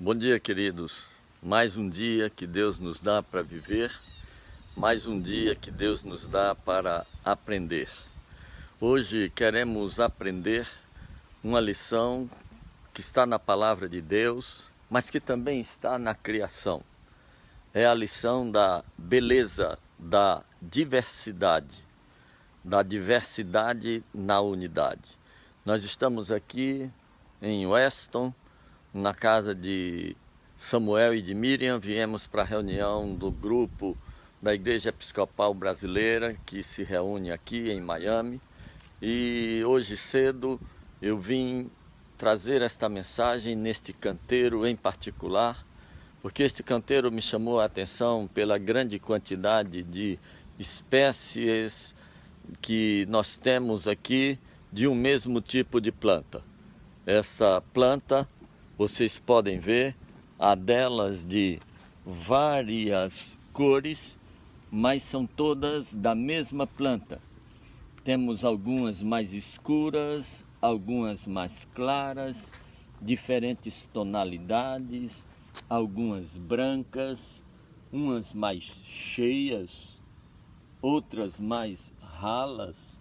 Bom dia, queridos. Mais um dia que Deus nos dá para viver, mais um dia que Deus nos dá para aprender. Hoje queremos aprender uma lição que está na palavra de Deus, mas que também está na criação. É a lição da beleza, da diversidade na unidade. Nós estamos aqui em Weston, na casa de Samuel e de Miriam. Viemos para a reunião do grupo da Igreja Episcopal Brasileira, que se reúne aqui em Miami. E hoje cedo eu vim trazer esta mensagem neste canteiro em particular, porque este canteiro me chamou a atenção pela grande quantidade de espécies que nós temos aqui de um mesmo tipo de planta. Essa planta, vocês podem ver, há delas de várias cores, mas são todas da mesma planta. Temos algumas mais escuras, algumas mais claras, diferentes tonalidades, algumas brancas, umas mais cheias, outras mais ralas,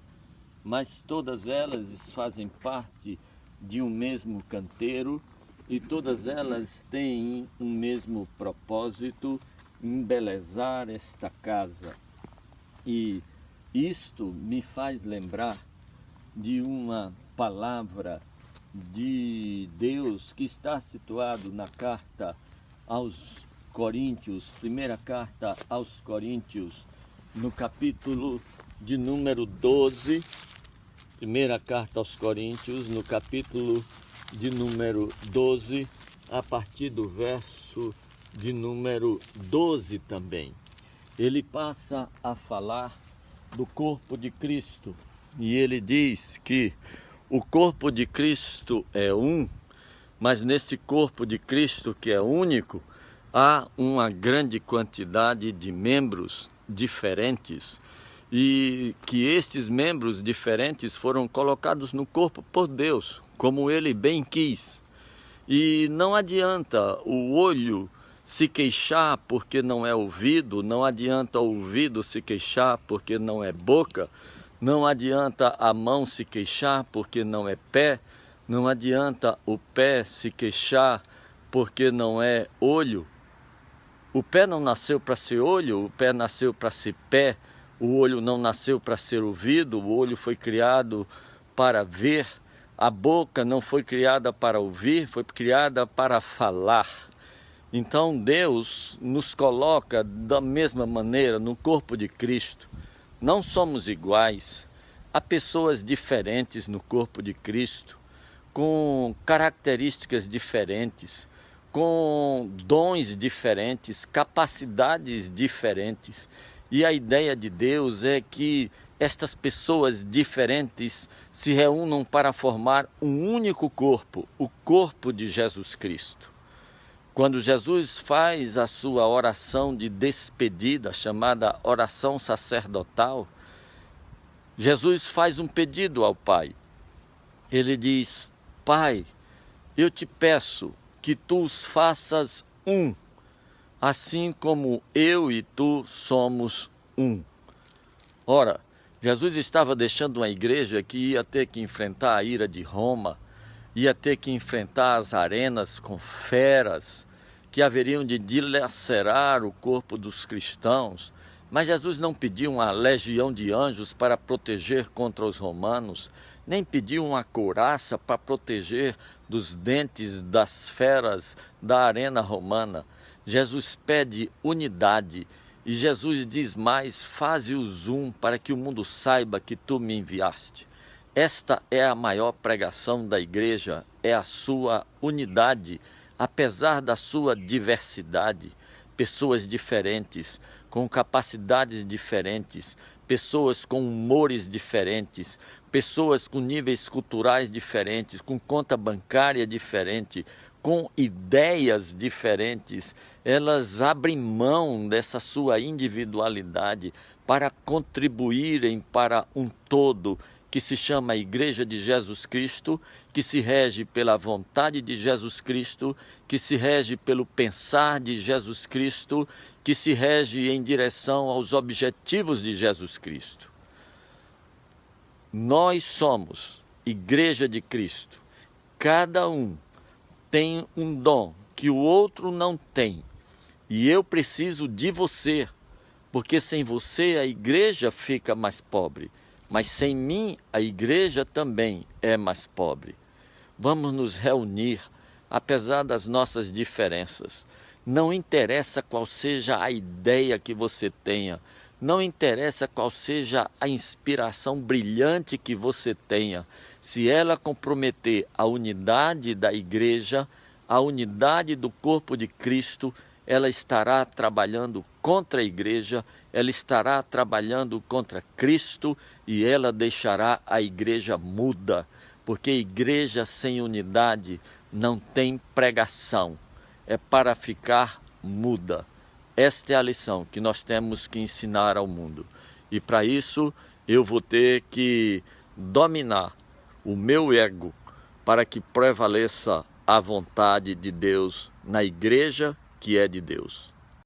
mas todas elas fazem parte de um mesmo canteiro e todas elas têm um mesmo propósito: embelezar esta casa. E isto me faz lembrar de uma palavra de Deus que está situado na carta aos Coríntios, primeira carta aos Coríntios, no capítulo de número 12, primeira carta aos Coríntios, no capítulo de número 12, a partir do verso de número 12 também. Ele passa a falar do corpo de Cristo e ele diz que o corpo de Cristo é um, mas nesse corpo de Cristo que é único, há uma grande quantidade de membros diferentes e que estes membros diferentes foram colocados no corpo por Deus, como Ele bem quis. E não adianta o olho se queixar porque não é ouvido, não adianta o ouvido se queixar porque não é boca, não adianta a mão se queixar porque não é pé, não adianta o pé se queixar porque não é olho. O pé não nasceu para ser olho, o pé nasceu para ser pé, o olho não nasceu para ser ouvido, o olho foi criado para ver, a boca não foi criada para ouvir, foi criada para falar. Então Deus nos coloca da mesma maneira no corpo de Cristo. Não somos iguais, há pessoas diferentes no corpo de Cristo, com características diferentes, com dons diferentes, capacidades diferentes. E a ideia de Deus é que estas pessoas diferentes se reúnam para formar um único corpo, o corpo de Jesus Cristo. Quando Jesus faz a sua oração de despedida, chamada oração sacerdotal, Jesus faz um pedido ao Pai. Ele diz: Pai, eu te peço que tu os faças um, assim como eu e tu somos um. Ora, Jesus estava deixando uma igreja que ia ter que enfrentar a ira de Roma, ia ter que enfrentar as arenas com feras, que haveriam de dilacerar o corpo dos cristãos. Mas Jesus não pediu uma legião de anjos para proteger contra os romanos, nem pediu uma couraça para proteger dos dentes das feras da arena romana. Jesus pede unidade e Jesus diz mais: faze-os um para que o mundo saiba que tu me enviaste. Esta é a maior pregação da igreja, é a sua unidade, apesar da sua diversidade. Pessoas diferentes, com capacidades diferentes, pessoas com humores diferentes, pessoas com níveis culturais diferentes, com conta bancária diferente, com ideias diferentes. Elas abrem mão dessa sua individualidade para contribuírem para um todo que se chama Igreja de Jesus Cristo, que se rege pela vontade de Jesus Cristo, que se rege pelo pensar de Jesus Cristo, que se rege em direção aos objetivos de Jesus Cristo. Nós somos Igreja de Cristo. Cada um tem um dom que o outro não tem. E eu preciso de você, porque sem você a igreja fica mais pobre. Mas sem mim a igreja também é mais pobre. Vamos nos reunir, apesar das nossas diferenças. Não interessa qual seja a ideia que você tenha, não interessa qual seja a inspiração brilhante que você tenha, se ela comprometer a unidade da igreja, a unidade do corpo de Cristo, ela estará trabalhando contra a igreja, ela estará trabalhando contra Cristo e ela deixará a igreja muda, porque igreja sem unidade não tem pregação, é para ficar muda. Esta é a lição que nós temos que ensinar ao mundo. E para isso eu vou ter que dominar o meu ego para que prevaleça a vontade de Deus na igreja que é de Deus.